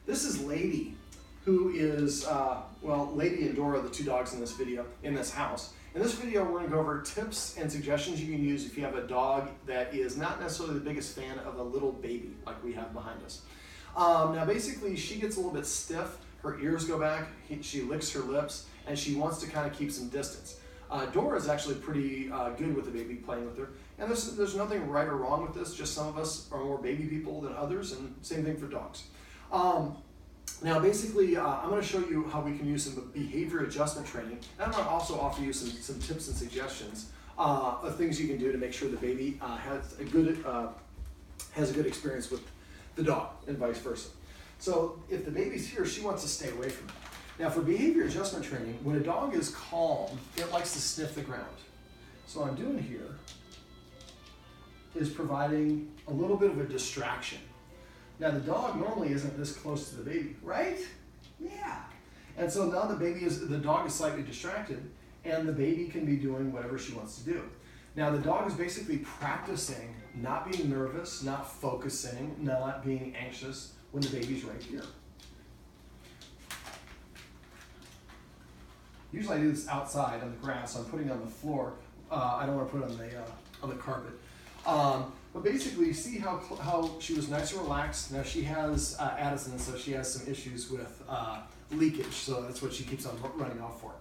This is Lady, who is, well, Lady and Dora, the two dogs in this video, in this house. In this video, we're gonna go over tips and suggestions you can use if you have a dog that is not necessarily the biggest fan of a little baby like we have behind us. Now basically, she gets a little bit stiff, her ears go back, she licks her lips, and she wants to kind of keep some distance. Dora is actually pretty good with the baby, playing with her. And there's nothing right or wrong with this, just some of us are more baby people than others, and same thing for dogs. Now basically, I'm going to show you how we can use some behavior adjustment training, and I'm going to also offer you some tips and suggestions of things you can do to make sure the baby has a good experience with the dog, and vice versa. So if the baby's here, she wants to stay away from it. Now for behavior adjustment training, when a dog is calm, it likes to sniff the ground. So what I'm doing here is providing a little bit of a distraction. Now the dog normally isn't this close to the baby, right? Yeah. And so now the dog is slightly distracted, and the baby can be doing whatever she wants to do. Now the dog is basically practicing not being nervous, not focusing, not being anxious when the baby's right here. Usually I do this outside on the grass. I'm putting it on the floor. I don't want to put it on the carpet. But basically, you see how she was nice and relaxed. Now she has Addison, so she has some issues with leakage. So that's what she keeps on running off for.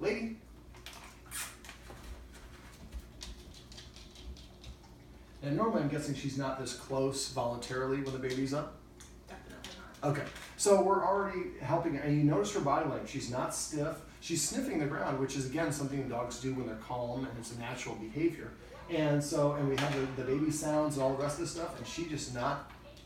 Lady. And normally I'm guessing she's not this close voluntarily when the baby's up? Definitely not. Okay, so we're already helping, and you notice her body language. She's not stiff. She's sniffing the ground, which is again something dogs do when they're calm, and it's a natural behavior. And we have the baby sounds and all the rest of this stuff, and she just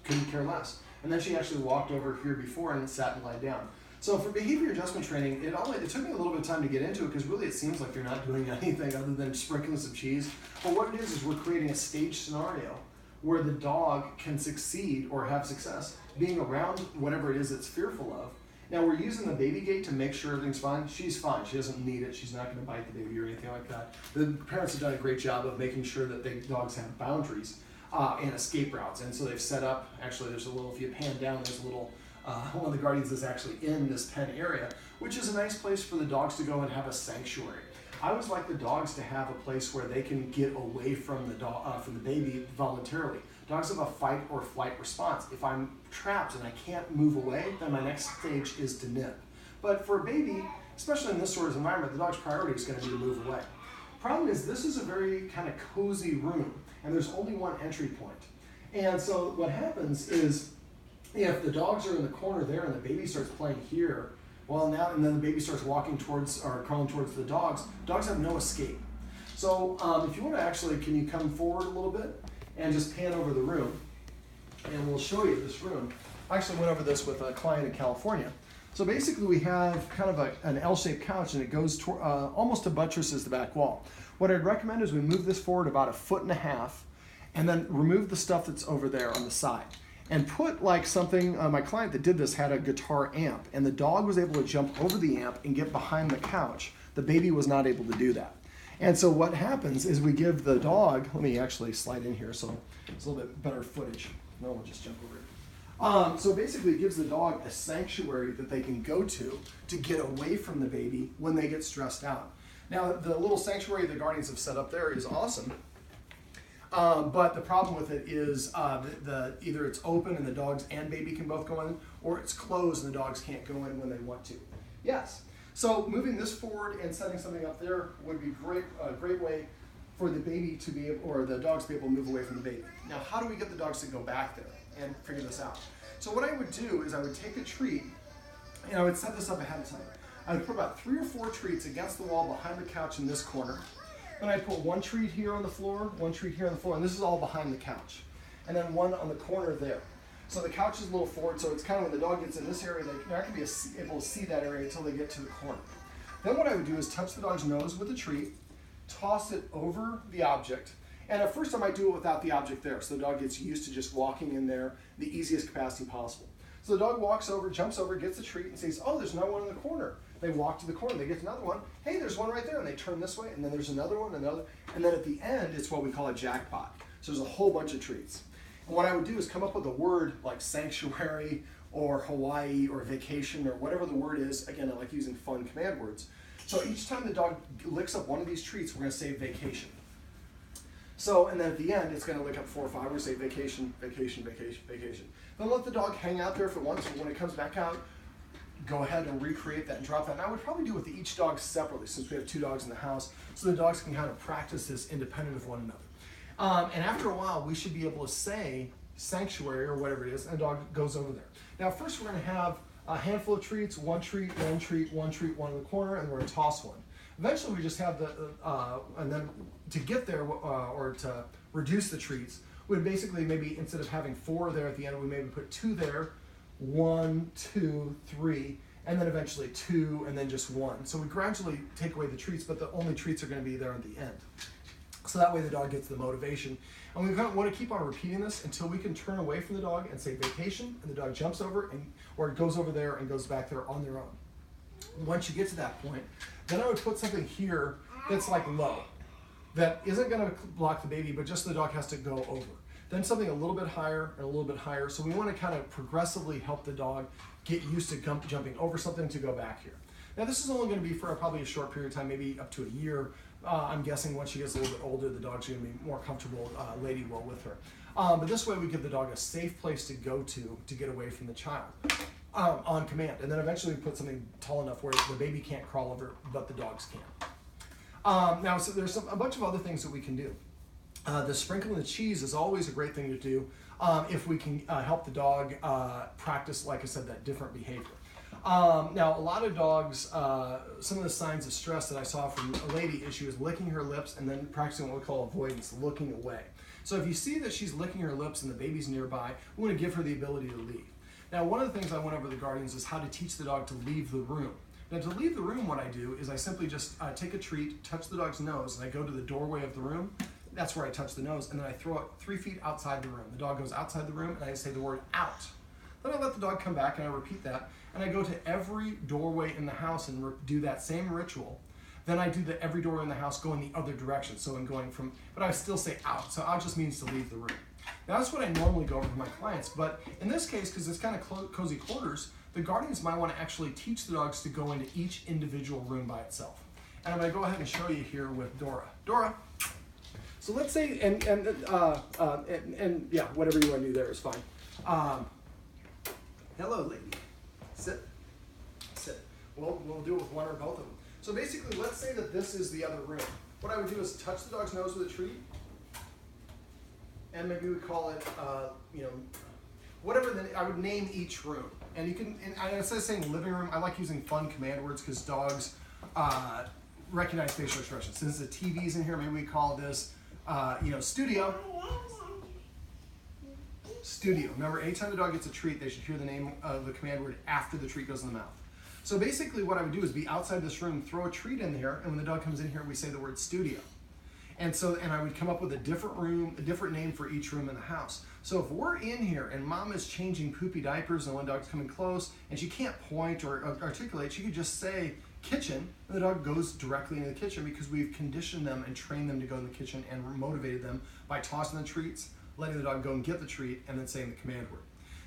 couldn't care less. And then she actually walked over here before and sat and lied down. So for behavior adjustment training, it took me a little bit of time to get into it, because really it seems like you're not doing anything other than sprinkling some cheese. But what it is we're creating a stage scenario where the dog can succeed or have success being around whatever it is it's fearful of. Now we're using the baby gate to make sure everything's fine. She's fine. She doesn't need it. She's not going to bite the baby or anything like that. The parents have done a great job of making sure that the dogs have boundaries and escape routes. And so they've set up, actually there's a little, if you pan down, there's a little, one of the guardians is actually in this pen area, which is a nice place for the dogs to go and have a sanctuary. I always like the dogs to have a place where they can get away from the baby voluntarily. Dogs have a fight or flight response. If I'm trapped and I can't move away, then my next stage is to nip. But for a baby, especially in this sort of environment, the dog's priority is going to be to move away. Problem is, this is a very kind of cozy room, and there's only one entry point. And so what happens is, if the dogs are in the corner there and the baby starts playing here, well now, and then the baby starts walking towards or crawling towards the dogs have no escape. So if you want to actually, can you come forward a little bit and just pan over the room, and we'll show you this room. I actually went over this with a client in California. So basically we have kind of an L-shaped couch, and it goes almost to buttresses the back wall. What I'd recommend is we move this forward about 1.5 feet, and then remove the stuff that's over there on the side. And put like something, my client that did this had a guitar amp, and the dog was able to jump over the amp and get behind the couch. The baby was not able to do that. And so what happens is we give the dog, let me actually slide in here so it's a little bit better footage. No, we'll just jump over it. So basically it gives the dog a sanctuary that they can go to get away from the baby when they get stressed out. Now the little sanctuary the guardians have set up there is awesome. But the problem with it is either it's open and the dogs and baby can both go in, or it's closed and the dogs can't go in when they want to. Yes. So moving this forward and setting something up there would be a great way for the baby to be able, or the dogs to be able to move away from the baby. Now, how do we get the dogs to go back there and figure this out? So what I would do is I would take a treat, and I would set this up ahead of time. I would put about 3 or 4 treats against the wall behind the couch in this corner. Then I'd put 1 treat here on the floor, 1 treat here on the floor, and this is all behind the couch. And then 1 on the corner there. So the couch is a little forward, so it's kind of when the dog gets in this area, they're not going to be able to see that area until they get to the corner. Then what I would do is touch the dog's nose with a treat, toss it over the object, and at first I might do it without the object there, so the dog gets used to just walking in there the easiest capacity possible. So the dog walks over, jumps over, gets the treat, and says, oh, there's no one in the corner. They walk to the corner, they get to another one, hey, there's one right there, and they turn this way, and then there's another one, and then at the end, it's what we call a jackpot. So there's a whole bunch of treats. And what I would do is come up with a word like sanctuary or Hawaii or vacation or whatever the word is. Again, I like using fun command words. So each time the dog licks up one of these treats, we're going to say vacation. So, and then at the end, it's going to lick up 4 or 5. We're going to say vacation, vacation, vacation, vacation. Then let the dog hang out there if it wants. When it comes back out, go ahead and recreate that and drop that. And I would probably do it with each dog separately since we have 2 dogs in the house, so the dogs can kind of practice this independent of one another. And after a while, we should be able to say sanctuary or whatever it is, and the dog goes over there. Now, first we're going to have a handful of treats, one treat, one treat, one treat, one in the corner, and we're going to toss one. Eventually, we just have the, and then to get there or to reduce the treats, we would basically maybe instead of having 4 there at the end, we maybe put 2 there, 1, 2, 3, and then eventually 2, and then just 1. So we gradually take away the treats, but the only treats are going to be there at the end. So that way the dog gets the motivation. And we kind of want to keep on repeating this until we can turn away from the dog and say vacation, and the dog jumps over, or it goes over there and goes back there on their own. Once you get to that point, then I would put something here that's like low, that isn't going to block the baby, but just the dog has to go over. Then something a little bit higher and a little bit higher. So we want to kind of progressively help the dog get used to jumping over something to go back here. Now this is only going to be for probably a short period of time, maybe up to a year. I'm guessing once she gets a little bit older, the dog's going to be more comfortable, lady will with her. But this way we give the dog a safe place to go to get away from the child on command. And then eventually we put something tall enough where the baby can't crawl over, but the dogs can. Now, so there's a bunch of other things that we can do. The sprinkling the cheese is always a great thing to do if we can help the dog practice, like I said, that different behavior. Now, a lot of dogs, some of the signs of stress that I saw from a lady is she was licking her lips and then practicing what we call avoidance, looking away. So if you see that she's licking her lips and the baby's nearby, we want to give her the ability to leave. Now, one of the things I went over with the Guardians is how to teach the dog to leave the room. Now, to leave the room, what I do is I simply just take a treat, touch the dog's nose, and I go to the doorway of the room. That's where I touch the nose, and then I throw it 3 feet outside the room. The dog goes outside the room, and I say the word out. Then I let the dog come back, and I repeat that, and I go to every doorway in the house and do that same ritual. Then I do every doorway in the house go in the other direction, so I'm going from, but I still say out. So out just means to leave the room. Now, that's what I normally go over with my clients, but in this case, because it's kind of cozy quarters, the Guardians might want to actually teach the dogs to go into each individual room by itself. And I'm going to go ahead and show you here with Dora. Dora. So let's say, and yeah, whatever you want to do there is fine. Hello, lady. Sit. Sit. We'll do it with one or both of them. So basically, let's say that this is the other room. What I would do is touch the dog's nose with a treat, and maybe we call it, whatever. I would name each room, and you can. And instead of saying living room, I like using fun command words because dogs recognize facial expressions. Since the TV's in here, maybe we call this, studio. Studio. Remember, anytime the dog gets a treat, they should hear the name of the command word after the treat goes in the mouth. So basically what I would do is be outside this room, throw a treat in there, and when the dog comes in here, we say the word studio. And I would come up with a different room, a different name for each room in the house. So if we're in here and mom is changing poopy diapers and one dog's coming close and she can't point or articulate, she could just say kitchen, and the dog goes directly into the kitchen because we've conditioned them and trained them to go in the kitchen and motivated them by tossing the treats, letting the dog go and get the treat, and then saying the command word.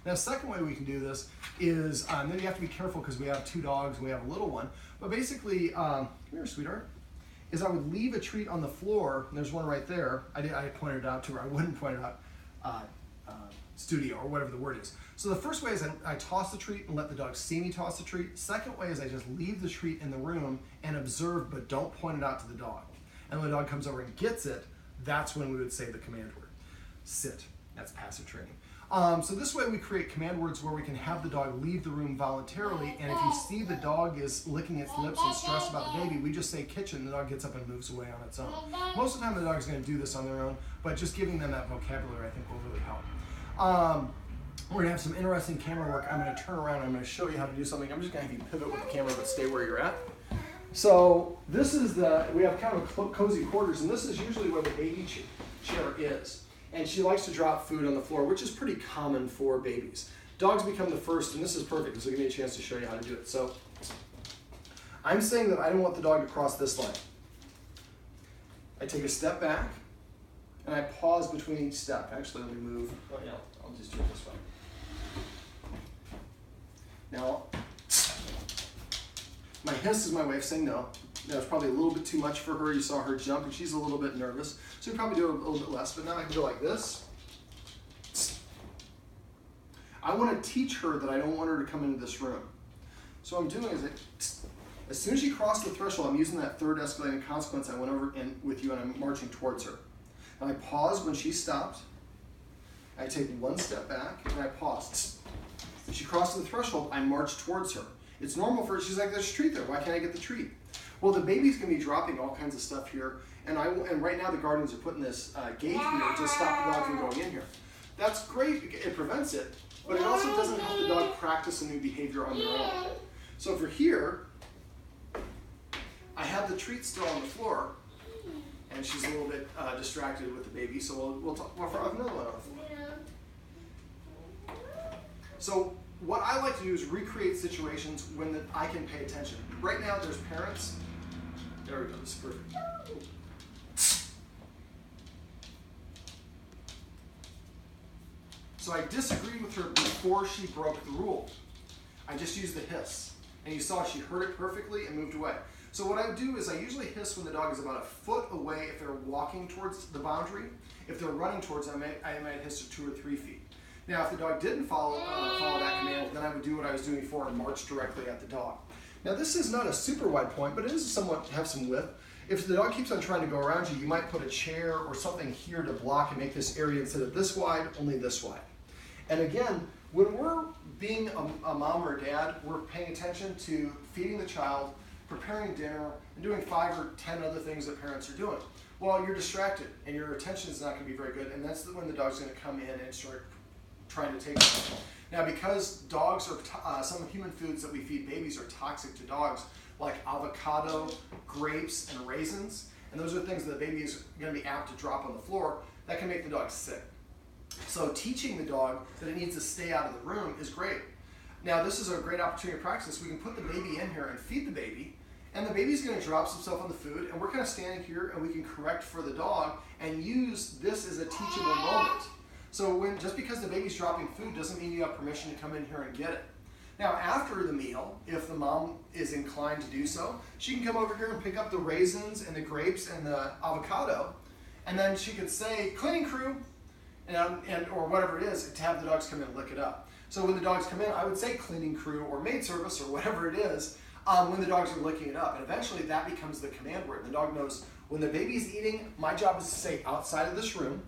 Now, the second way we can do this is, then you have to be careful because we have 2 dogs and we have a little one, but basically, come here, sweetheart, is I would leave a treat on the floor, and there's one right there. I pointed it out to her. I wouldn't point it out, studio or whatever the word is. So the first way is I toss the treat and let the dog see me toss the treat. Second way is I just leave the treat in the room and observe, but don't point it out to the dog. And when the dog comes over and gets it, that's when we would say the command word. Sit. That's passive training. So this way we create command words where we can have the dog leave the room voluntarily, and if you see the dog is licking its lips and stressed about the baby, we just say kitchen, the dog gets up and moves away on its own. Most of the time the dog's going to do this on their own, but just giving them that vocabulary I think will really help. We're going to have some interesting camera work. I'm going to turn around and I'm going to show you how to do something. I'm just going to have you pivot with the camera, but stay where you're at. So this is we have kind of cozy quarters, and this is usually where the baby chair is. And she likes to drop food on the floor, which is pretty common for babies. Dogs become the first, and this is perfect. This will give me a chance to show you how to do it. So I'm saying that I don't want the dog to cross this line. I take a step back, and I pause between each step. Actually, let me move. Oh, yeah, I'll just do it this way. Now, my hiss is my way of saying no. That was probably a little bit too much for her. You saw her jump, and she's a little bit nervous. So you probably do a little bit less, but now I can go like this. I want to teach her that I don't want her to come into this room. So what I'm doing is, as soon as she crossed the threshold, I'm using that third escalating consequence I went over with you, and I'm marching towards her. And I pause when she stopped. I take one step back, and I pause. When she crosses the threshold, I march towards her. It's normal for her. She's like, there's a treat there. Why can't I get the treat? Well, the baby's going to be dropping all kinds of stuff here, and right now the guardians are putting this gate here to stop the dog from going in here. That's great. It prevents it, but it also doesn't help the dog practice a new behavior on their own. So if we're here, I have the treat still on the floor, and she's a little bit distracted with the baby, so we'll talk. Well, I have another one on the floor. So what I like to do is recreate situations when I can pay attention. Right now, there's parents. There we go. This is perfect. So I disagreed with her before she broke the rule. I just used the hiss. And you saw she heard it perfectly and moved away. So what I do is I usually hiss when the dog is about a foot away if they're walking towards the boundary. If they're running towards it, I might hiss to 2 or 3 feet. Now, if the dog didn't follow that command, then I would do what I was doing before and march directly at the dog. Now, this is not a super wide point, but it is somewhat have some width. If the dog keeps on trying to go around you, you might put a chair or something here to block and make this area, instead of this wide, only this wide. And again, when we're being a mom or a dad, we're paying attention to feeding the child, preparing dinner, and doing 5 or 10 other things that parents are doing. Well, you're distracted, and your attention is not going to be very good, and that's when the dog's going to come in and start trying to take it. Now, because dogs are, some human foods that we feed babies are toxic to dogs, like avocado, grapes, and raisins, and those are things that the baby is going to be apt to drop on the floor, that can make the dog sick. So teaching the dog that it needs to stay out of the room is great. Now, this is a great opportunity to practice. We can put the baby in here and feed the baby, and the baby's going to drop some stuff on the food, and we're kind of standing here, and we can correct for the dog and use this as a teachable moment. So just because the baby's dropping food doesn't mean you have permission to come in here and get it. Now, after the meal, if the mom is inclined to do so, she can come over here and pick up the raisins and the grapes and the avocado, and then she could say, cleaning crew, or whatever it is, to have the dogs come in and lick it up. So when the dogs come in, I would say cleaning crew or maid service or whatever it is, when the dogs are licking it up. And eventually that becomes the command word. The dog knows when the baby's eating, my job is to stay outside of this room,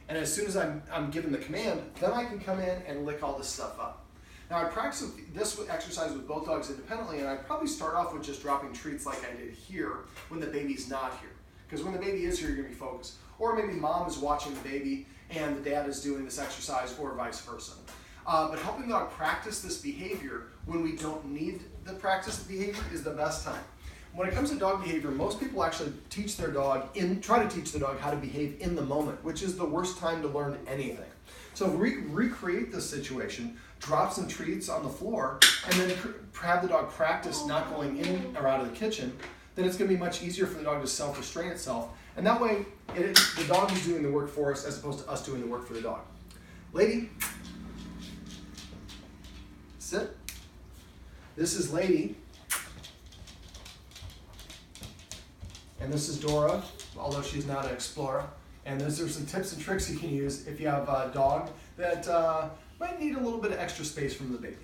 and as soon as I'm given the command, then I can come in and lick all this stuff up. Now, I practice this exercise with both dogs independently, and I'd probably start off with just dropping treats like I did here when the baby's not here. Because when the baby is here, you're going to be focused. Or maybe mom is watching the baby and the dad is doing this exercise, or vice versa. But helping the dog practice this behavior when we don't need the practice behavior is the best time. When it comes to dog behavior, most people actually teach their dog, try to teach the dog how to behave in the moment, which is the worst time to learn anything. So if we recreate this situation, drop some treats on the floor, and then have the dog practice not going in or out of the kitchen, then it's going to be much easier for the dog to self-restrain itself. And that way, the dog is doing the work for us as opposed to us doing the work for the dog. Lady, sit. This is Lady. And this is Dora, although she's not an explorer. And those are some tips and tricks you can use if you have a dog that might need a little bit of extra space from the baby.